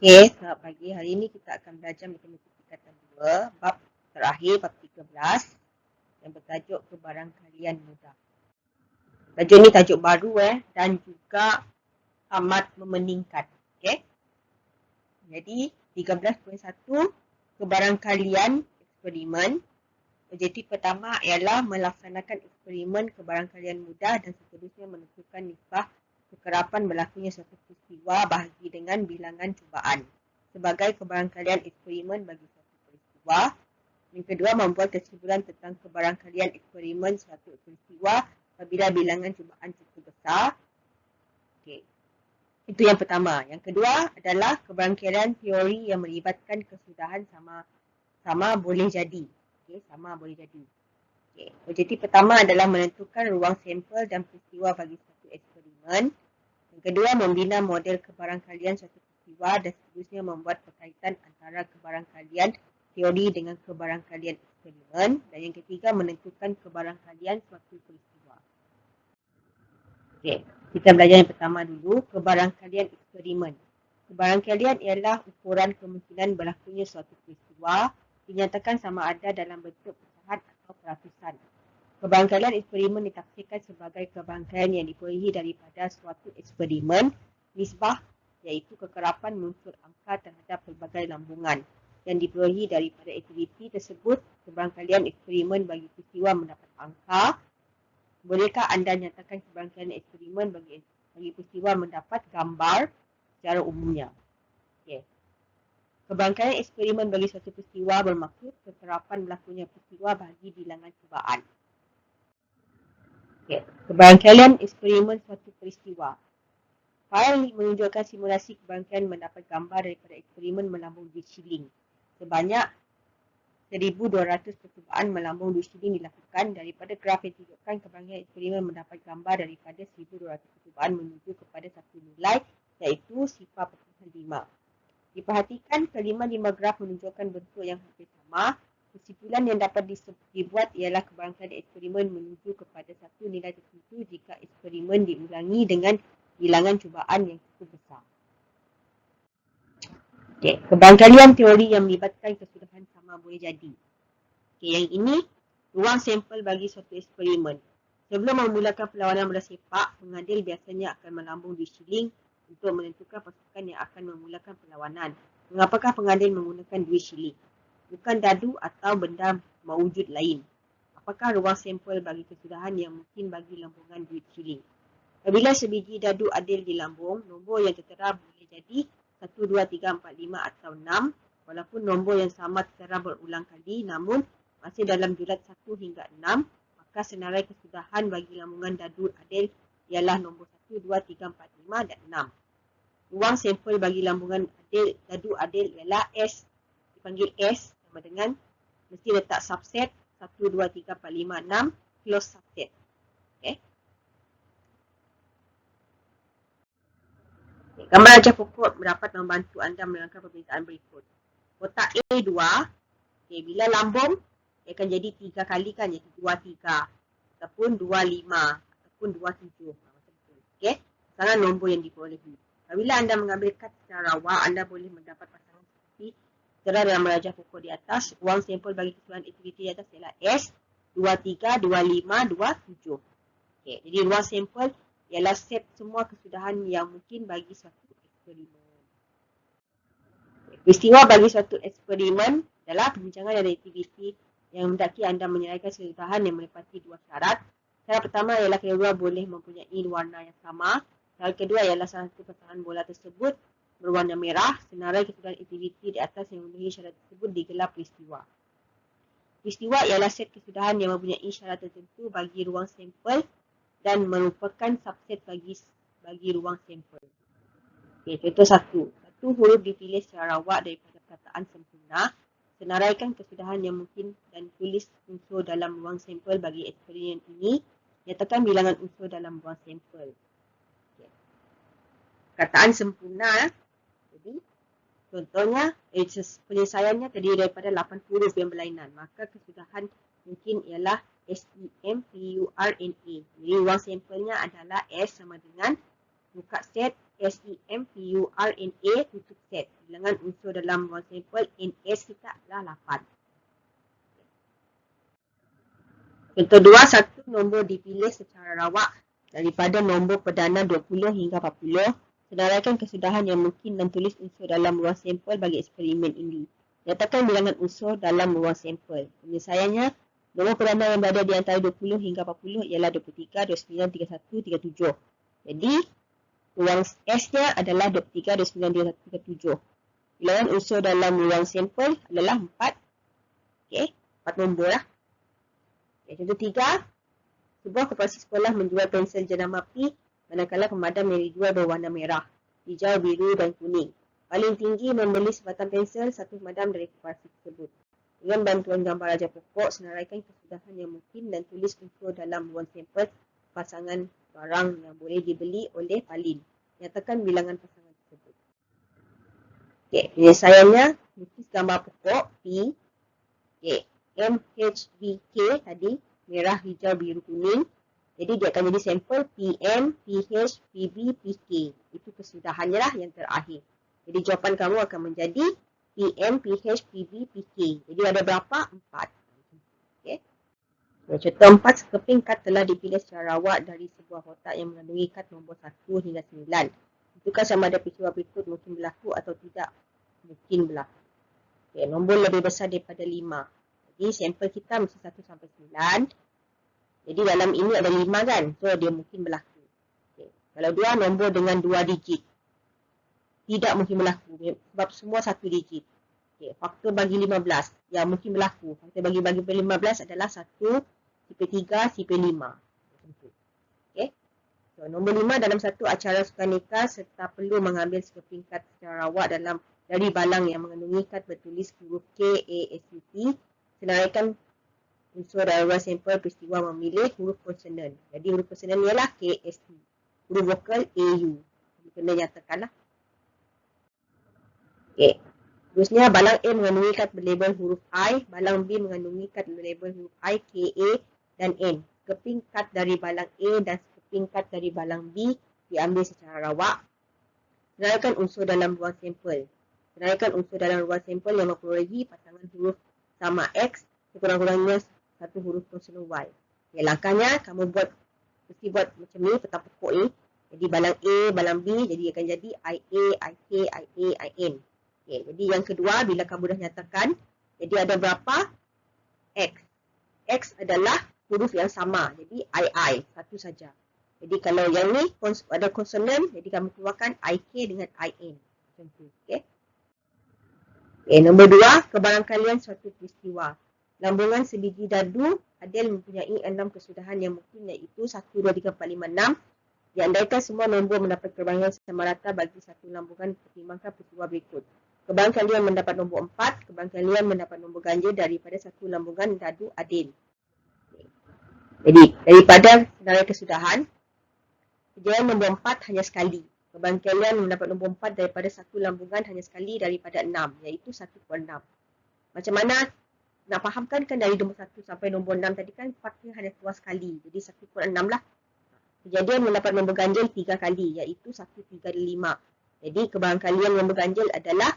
Okey, selamat pagi. Hari ini kita akan belajar matematik tingkatan 2, bab terakhir, bab 13 yang bertajuk kebarangkalian mudah. Tajuk ni tajuk baru dan juga amat memeningkan. Okey. Jadi 13.1 kebarangkalian eksperimen. Objektif pertama ialah melaksanakan eksperimen kebarangkalian mudah dan seterusnya menentukan nisbah kekerapan berlakunya suatu peristiwa bahagi dengan bilangan cubaan sebagai kebarangkalian eksperimen bagi suatu peristiwa. Yang kedua, membuat kesimpulan tentang kebarangkalian eksperimen suatu peristiwa apabila bilangan cubaan cukup besar. Okey. Itu yang pertama. Yang kedua adalah kebarangkalian teori yang melibatkan kesudahan sama boleh jadi. Okey, sama boleh jadi. Okey. Objektif pertama adalah menentukan ruang sampel dan peristiwa bagi suatu eksperimen. Yang kedua, membina model kebarangkalian suatu peristiwa dan seterusnya membuat perkaitan antara kebarangkalian teori dengan kebarangkalian eksperimen. Dan yang ketiga, menentukan kebarangkalian suatu peristiwa. Okey, kita belajar yang pertama dulu, kebarangkalian eksperimen. Kebarangkalian ialah ukuran kemungkinan berlakunya suatu peristiwa dinyatakan sama ada dalam bentuk pecahan atau peratusan. Kebarangkalian eksperimen ditafsirkan sebagai kebarangkalian yang diperolehi daripada suatu eksperimen nisbah iaitu kekerapan unsur angka terhadap pelbagai lambungan yang diperolehi daripada aktiviti tersebut. Kebarangkalian eksperimen bagi peristiwa mendapat angka. Bolehkah anda nyatakan kebarangkalian eksperimen bagi peristiwa mendapat gambar secara umumnya? Okay. Kebarangkalian eksperimen bagi suatu peristiwa bermaksud kekerapan berlakunya peristiwa bagi bilangan cubaan. Okay. Kebarangkalian eksperimen suatu peristiwa. Fail menunjukkan simulasi kebarangkalian mendapat gambar daripada eksperimen melambung duit shilling. Sebanyak 1,200 percubaan melambung duit shilling dilakukan. Daripada graf yang tunjukkan kebarangkalian eksperimen mendapat gambar daripada 1,200 percubaan menuju kepada satu nilai iaitu 0.5. Diperhatikan kelima-lima graf menunjukkan bentuk yang hampir sama. Kesimpulan yang dapat dibuat ialah kebarangkalian eksperimen menuju kepada satu nilai tertentu jika eksperimen diulangi dengan bilangan cubaan yang cukup besar. Okay. Kebarangkalian teori yang melibatkan kesudahan sama boleh jadi. Okay. Yang ini ruang sampel bagi suatu eksperimen. Sebelum memulakan perlawanan bola sepak, pengadil biasanya akan melambung duit shilling untuk menentukan pasukan yang akan memulakan perlawanan. Mengapakah pengadil menggunakan duit shilling? Bukan dadu atau benda mewujud lain. Apakah ruang sampel bagi kesudahan yang mungkin bagi lambungan duit shilling? Apabila sebiji dadu adil di lambung, nombor yang tertera boleh jadi 1, 2, 3, 4, 5 atau 6. Walaupun nombor yang sama tertera berulang kali, namun masih dalam julat 1 hingga 6, maka senarai kesudahan bagi lambungan dadu adil ialah nombor 1, 2, 3, 4, 5 dan 6. Ruang sampel bagi lambungan dadu adil ialah S, dipanggil S sama dengan mesti letak subset 1, 2, 3, 4, 5, 6 close subset. Okay. Gambar rajah pokok dapat membantu anda menerangkan perbezaan berikut. Kotak A2, okay, bila lambung dia akan jadi 3 kali kan, jadi 2, 3 ataupun 2, 5 ataupun 2, 7 macam tu. Okay. Pasangan nombor yang diperolehi. Apabila anda mengambil kad secara rawak, anda boleh mendapat pasangan seperti tertera dalam rajah pokok di atas. Ruang sampel bagi keseluruhan aktiviti di atas ialah S, 2, 3, 2, 5, 2, 7. Okay. Jadi ruang sampel ialah set semua kesudahan yang mungkin bagi suatu eksperimen. Peristiwa bagi suatu eksperimen adalah perbincangan dan aktiviti yang mendaki anda menyerahkan kesudahan yang menepati dua syarat. Syarat pertama ialah kedua boleh mempunyai warna yang sama. Syarat kedua ialah salah satu pasangan bola tersebut berwarna merah. Senarai kesudahan aktiviti di atas yang memenuhi syarat tersebut digelar peristiwa. Peristiwa ialah set kesudahan yang mempunyai syarat tertentu bagi ruang sampel dan merupakan subset bagi ruang sampel. Okay, contoh 1. Satu huruf dipilih secara rawak daripada perkataan sempurna. Senaraikan kesudahan yang mungkin dan tulis unsur dalam ruang sampel bagi eksperimen ini. Nyatakan bilangan unsur dalam ruang sampel. Okay. Perkataan sempurna. Jadi, contohnya, penyelesaiannya terdiri daripada 8 huruf yang berlainan. Maka kesudahan mungkin ialah SEMPURNA. Jadi ruang sampelnya adalah S sama dengan buka set SEMPURNA tutup set. Jadi bilangan unsur dalam ruang sampel NS kita adalah 8. Contoh 2, satu nombor dipilih secara rawak daripada nombor perdana 20 hingga 40. Senaraikan kesudahan yang mungkin dan tulis unsur dalam ruang sampel bagi eksperimen ini. Nyatakan bilangan unsur dalam ruang sampel. Penyelesaiannya, nombor perdana yang berada di antara 20 hingga 40 ialah 23, 29, 31, 37. Jadi, ruang S-nya adalah 23, 29, 31, 37. Bilangan unsur dalam ruang sampel adalah 4. Okey, 4 nombor lah. Contoh 3, sebuah koperasi sekolah menjual pensel jenama P manakala pemadam yang dijual berwarna merah, hijau, biru dan kuning. Paling tinggi membeli sebatang pensel satu pemadam dari koperasi tersebut. Dengan bantuan gambar raja pokok, senaraikan kesudahan yang mungkin dan tulis unsur dalam ruang sampel pasangan barang yang boleh dibeli oleh Palin. Nyatakan bilangan pasangan tersebut. Okey, penyelesaiannya, lukis gambar pokok P. Okey. MHBK tadi, merah, hijau, biru, kuning. Jadi dia akan jadi sampel PM, PH, PB, PK. Itu kesudahannya lah yang terakhir. Jadi jawapan kamu akan menjadi PM, PH, PB, PK. Jadi ada berapa? 4. Okay. Contoh 4, sekeping kad telah dipilih secara rawak dari sebuah kotak yang mengandungi kad nombor 1 hingga 9. Itukah sama ada peristiwa berikut mungkin berlaku atau tidak mungkin berlaku. Okay. Nombor lebih besar daripada 5. Jadi sampel kita mesti 1 sampai 9. Jadi dalam ini ada 5 kan. So dia mungkin berlaku. Okay. Kalau 2 nombor dengan 2 digit. Tidak mungkin berlaku. Sebab semua 1 digit. Okay. Faktor bagi 15. Ya mungkin berlaku. Faktor bagi 15 adalah 1, CP3, CP5. Okay. So nombor 5 dalam satu acara sukaneka serta perlu mengambil sekeping kad secara rawak dari balang yang mengandungi kad bertulis huruf K, A, S, U, T. Senaraikan unsur dalam ruang sampel peristiwa memilih huruf konsonan. Jadi huruf konsonan ialah K, S, T. Huruf vokal A, U. Kena nyatakanlah. Okey. Terusnya balang A mengandungi kad berlabel huruf I, balang B mengandungi kad berlabel huruf I, K, A dan N. Sekeping kad dari balang A dan sekeping kad dari balang B diambil secara rawak. Senaraikan unsur dalam ruang sampel. Senaraikan unsur dalam ruang sampel yang memperolehi pasangan huruf sama X, sekurang-kurangnya satu huruf konsonan Y. Okay, langkahnya, kamu mesti buat macam ni, peta pokok ni. Jadi balang A, balang B, jadi akan jadi IA, IK, IA, IN. Okay, jadi yang kedua, bila kamu dah nyatakan, jadi ada berapa? X. X adalah huruf yang sama, jadi II, satu saja. Jadi kalau yang ni ada konsonan, jadi kamu keluarkan IK dengan IN. Macam tu, okay? Okay, nombor 2, kebarangkalian suatu peristiwa. Lambungan sebiji dadu Adel mempunyai 6 kesudahan yang mungkin iaitu 1, 2, 3, 4, 5, 6. Diandaikan semua nombor mendapat kebarangkalian sama rata bagi satu lambungan, pertimbangkan peristiwa berikut. Kebarangkalian mendapat nombor 4, kebarangkalian mendapat nombor ganjil daripada satu lambungan dadu Adel. Jadi, daripada senarai kesudahan, kejadian nombor 4 hanya sekali. Kebarangkalian mendapat nombor 4 daripada satu lambungan hanya sekali daripada 6, iaitu 1/6. Macam mana nak fahamkan kan dari nombor 1 sampai nombor 6 tadi kan 4 hanya keluar sekali. Jadi 1/6 lah. Kejadian mendapat nombor ganjil 3 kali, iaitu 1, 3, 5. Jadi kebarangkalian nombor ganjil adalah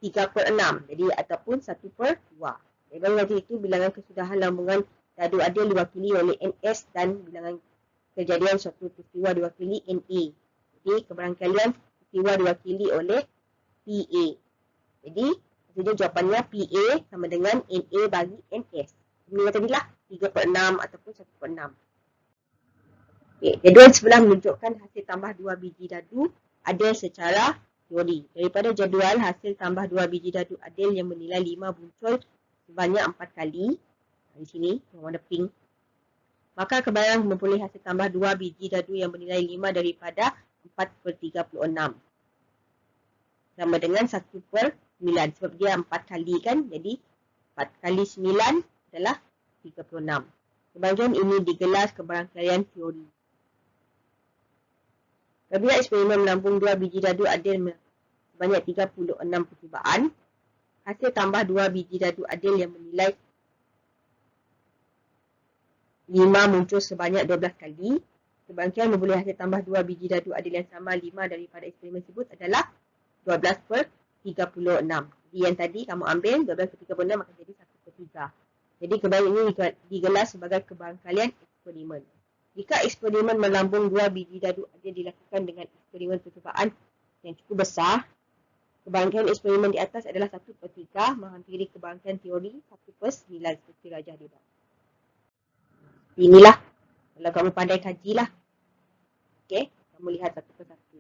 3/6. Jadi ataupun 1/2. Memang waktu itu bilangan kesudahan lambungan dadu Adel diwakili oleh NS dan bilangan kejadian suatu peristiwa diwakili NA. Jadi kebarangkalian peristiwa diwakili oleh PA. Jadi maksudnya jawapannya PA sama dengan NA bagi NS. Ini tadilah 3/6 ataupun 1/6. Okay. Jadual sebelah menunjukkan hasil tambah 2 biji dadu Adel secara teori. Daripada jadual hasil tambah 2 biji dadu Adel yang bernilai 5 muncul sebanyak 4 kali. Di sini yang warna pink. Maka kebarang memperoleh hasil tambah 2 biji dadu yang bernilai 5 daripada 4/36. Sama dengan 1/9. Sebab dia 4 kali kan. Jadi 4 kali 9 adalah 36. Sebahagian ini digelar kebarangkalian teori. Apabila eksperimen melambung 2 biji dadu Adel sebanyak 36 percubaan, hasil tambah 2 biji dadu Adel yang bernilai 5 muncul sebanyak 12 kali. Kebarangkalian memperoleh hasil tambah 2 biji dadu Adel yang sama 5 daripada eksperimen tersebut adalah 12/6. 36. Jadi yang tadi kamu ambil 12/36 akan jadi 1/3. Jadi kebaikan ini digelar sebagai kebarangkalian eksperimen. Jika eksperimen melambung 2 biji dadu ada dilakukan dengan eksperimen percubaan yang cukup besar, kebarangkalian eksperimen di atas adalah 1/3 menghampiri kebarangkalian teori 1/9 seperti Rajah Dedan. Inilah kalau kamu pandai kajilah. Okey, kamu lihat satu persatu.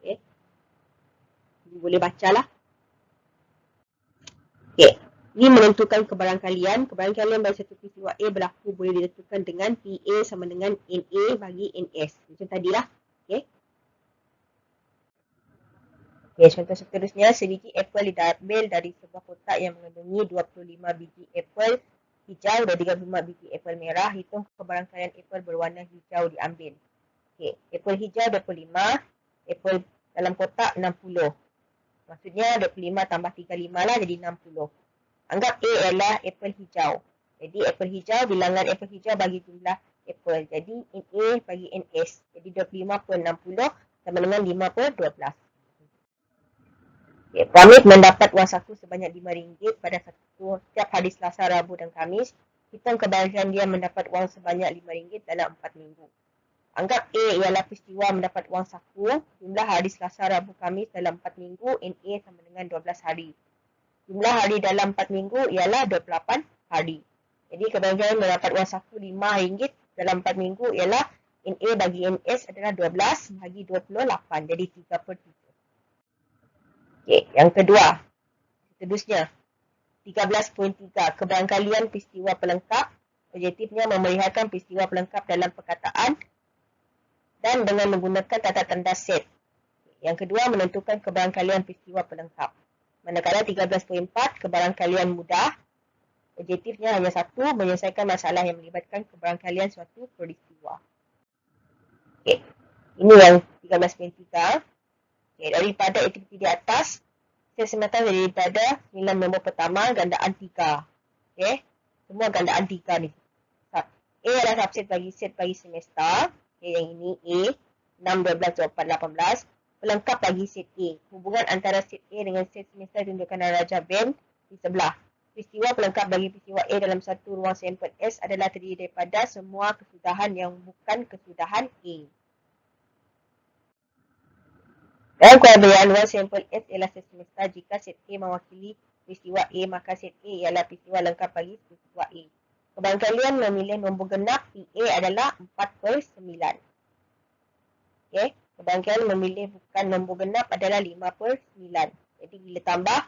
Okey. Kamu boleh bacalah. Okey. Ini menentukan kebarangkalian. Kebarangkalian bagi satu peristiwa A berlaku boleh ditentukan dengan PA sama dengan NA bagi NS. Macam tadilah. Okey. Okey, contoh seterusnya, sebiji apel diambil dari sebuah kotak yang mengandungi 25 biji apel hijau dan 35 biji apel merah. Hitung kebarangkalian apel berwarna hijau diambil. Okey, apel hijau 25, apel dalam kotak 60. Maksudnya 25 tambah 35 lah jadi 60. Anggap A adalah apel hijau. Jadi apel hijau, bilangan apel hijau bagi jumlah apel. Jadi NA bagi NS. Jadi 25/60 sama dengan 5/12. Okay. Pramid mendapat wang saku sebanyak RM5 pada setiap hari Selasa, Rabu dan Khamis. Hitung kebarangkalian dia mendapat wang sebanyak RM5 dalam 4 minggu. Anggap A ialah peristiwa mendapat wang saku. Jumlah hari Selasa, Rabu, Khamis dalam 4 minggu. NA sama dengan 12 hari. Jumlah hari dalam 4 minggu ialah 28 hari. Jadi kebarangkalian mendapat wang saku RM5 dalam 4 minggu ialah NA bagi NS adalah 12 bagi 28. Jadi 3/7. Okey, yang kedua. Seterusnya. 13.3. Kebarangkalian peristiwa pelengkap. Objektifnya memeliharkan peristiwa pelengkap dalam perkataan dan dengan menggunakan tata tanda set. Yang kedua, menentukan kebarangkalian peristiwa pelengkap. Manakala 13.4, kebarangkalian mudah. Objektifnya hanya satu, menyelesaikan masalah yang melibatkan kebarangkalian suatu peristiwa. Okey. Ini yang 13.3. Okay, daripada aktiviti di atas, saya sematkan daripada 9 nombor pertama, gandaan 3. Okay. Semua gandaan 3 ni. A adalah subset bagi set bagi semester. Okay, yang ini A. 6, 12, 24, 18. Pelengkap bagi set A. Hubungan antara set A dengan set semester tunjukkan darjah band di sebelah. Peristiwa pelengkap bagi peristiwa A dalam satu ruang sampel S adalah terdiri daripada semua kesudahan yang bukan kesudahan A. Dalam keadaan ruang sampel S ialah set semesta. Jika set A mewakili peristiwa A, maka set A ialah peristiwa lengkap bagi peristiwa A. Kebarangkalian memilih nombor genap PA adalah 4/9. Okay. Kebarangkalian memilih bukan nombor genap adalah 5/9. Jadi bila tambah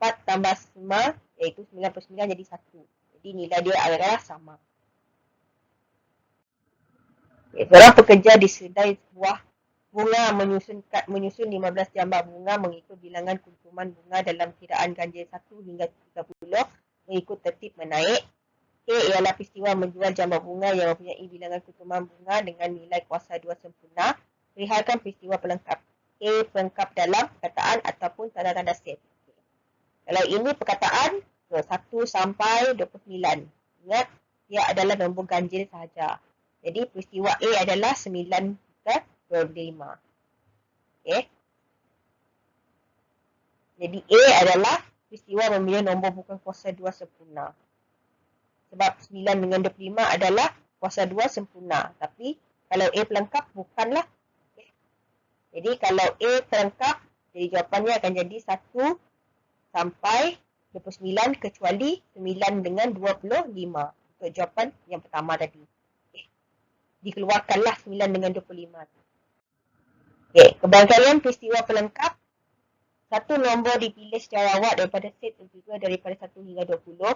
4 tambah 5 iaitu 9/9 jadi 1. Jadi nilai dia adalah sama. Okay. Seorang pekerja di sedai sebuah bunga menyusun 15 jambar bunga mengikut bilangan kuntuman bunga dalam kiraan ganjil 1 hingga 30 mengikut tertib menaik. A ialah peristiwa menjual jambar bunga yang mempunyai bilangan kuntuman bunga dengan nilai kuasa 2 sempurna. Lihatkan peristiwa pelengkap. A pelengkap dalam perkataan ataupun tanda-tanda set. Kalau ini perkataan 1 sampai 29. Ingat, dia adalah nombor ganjil sahaja. Jadi peristiwa A adalah 9 ke 25. Okay. Jadi A adalah peristiwa memilih nombor bukan kuasa 2 sempurna. Sebab 9 dengan 25 adalah kuasa 2 sempurna. Tapi kalau A pelengkap bukanlah. Okay. Jadi kalau A pelengkap, jadi jawapannya akan jadi 1 sampai 29 kecuali 9 dengan 25. Untuk jawapan yang pertama tadi. Okay. Dikeluarkanlah 9 dengan 25. Okay, kebarangkalian peristiwa pelengkap. Satu nombor dipilih secara awak daripada set juga daripada 1 hingga 20.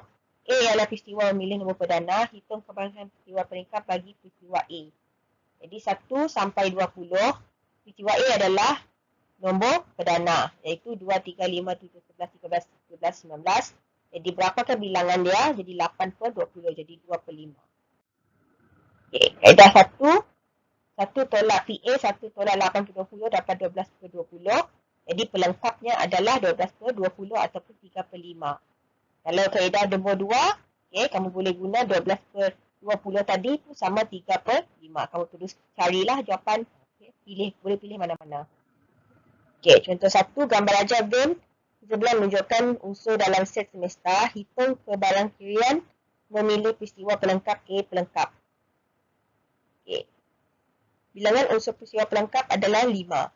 A ialah peristiwa memilih nombor perdana. Hitung kebarangkalian peristiwa pelengkap bagi peristiwa A. Jadi 1 sampai 20. Peristiwa A adalah nombor perdana. Iaitu 2, 3, 5, 7, 11, 13, 14, 19. Jadi berapakah bilangan dia? Jadi 8/20. Jadi 2/5. Okay, kaedah 1. 1 tolak PA, 1 tolak 8/20 dapat 12/20. Jadi pelengkapnya adalah 12/20 ataupun 3/5. Kalau kaedah nombor 2, okay, kamu boleh guna 12/20 tadi tu sama 3/5. Kamu terus carilah jawapan. Okay, boleh pilih mana-mana. Okey, contoh 1, gambar ajar Venn sebelah menunjukkan unsur dalam set semesta. Hitung kebarangkalian memilih peristiwa pelengkap A pelengkap. Okey. Bilangan unsur peristiwa pelengkap adalah 5.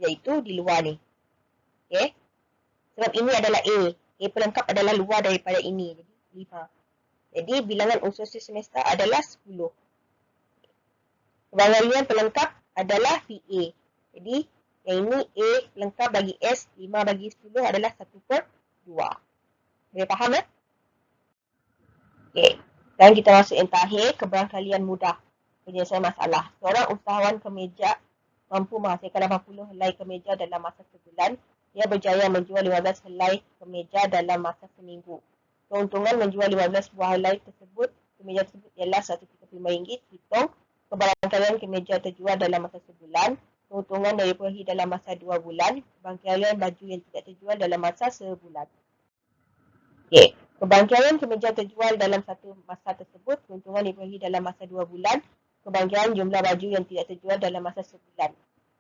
Iaitu di luar ni. Okey. Sebab ini adalah A. A pelengkap adalah luar daripada ini. Jadi 5. Jadi bilangan unsur set semesta adalah 10. Kebarangkalian pelengkap adalah PA. Jadi yang ini A lengkap bagi S, 5 bagi 10 adalah 1/2. Boleh faham ya? Okey. Dan kita masuk yang terakhir, kebarangkalian mudah. Penyelesaian masalah. Seorang usahawan kemeja mampu menghasilkan 80 helai kemeja dalam masa sebulan. Dia berjaya menjual 15 helai kemeja dalam masa seminggu. Keuntungan menjual 15 buah helai tersebut, kemeja tersebut ialah RM135. Hitung kebarangkalian kemeja terjual dalam masa sebulan. Keuntungan dari perahi dalam masa 2 bulan, kebarangkalian baju yang tidak terjual dalam masa sebulan. Okey, kebarangkalian kemeja terjual dalam satu masa tersebut, keuntungan diperahi dalam masa 2 bulan, kebarangkalian jumlah baju yang tidak terjual dalam masa sebulan.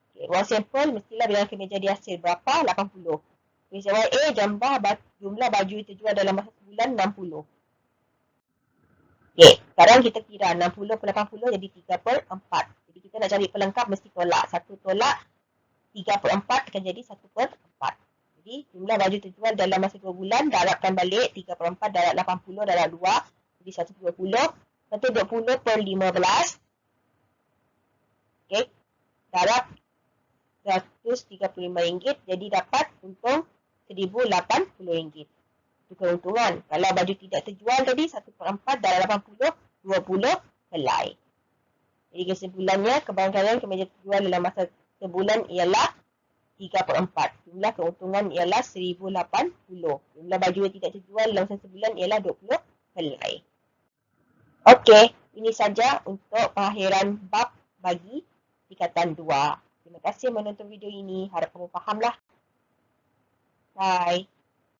Okey, ruang sampel mestilah bilangan kemeja dihasil berapa? 80. Peristiwa A, jumlah baju yang terjual dalam masa sebulan 60. Okey, sekarang kita kira 60 per 80 jadi 3/4. Jadi kita nak cari pelengkap mesti tolak. 1 tolak 3/4 akan jadi 1/4. Jadi jumlah baju terjual dalam masa 2 bulan, darabkan balik 3/4 darab 80 darab 2. Jadi 120. Lepas tu 20/15. Okey. Darab RM135. Jadi dapat untung RM1,080. Itu keuntungan. Kalau baju tidak terjual tadi 1/4 darab 80, 20 helai. Jadi kesimpulannya, kebarangkalian kemeja terjual dalam masa sebulan ialah 3/4. Jumlah keuntungan ialah RM1,080. Jumlah baju yang tidak terjual dalam masa sebulan ialah 20 helai. Okey, ini saja untuk pengakhiran bab bagi tingkatan 2. Terima kasih menonton video ini. Harap kamu fahamlah. Bye.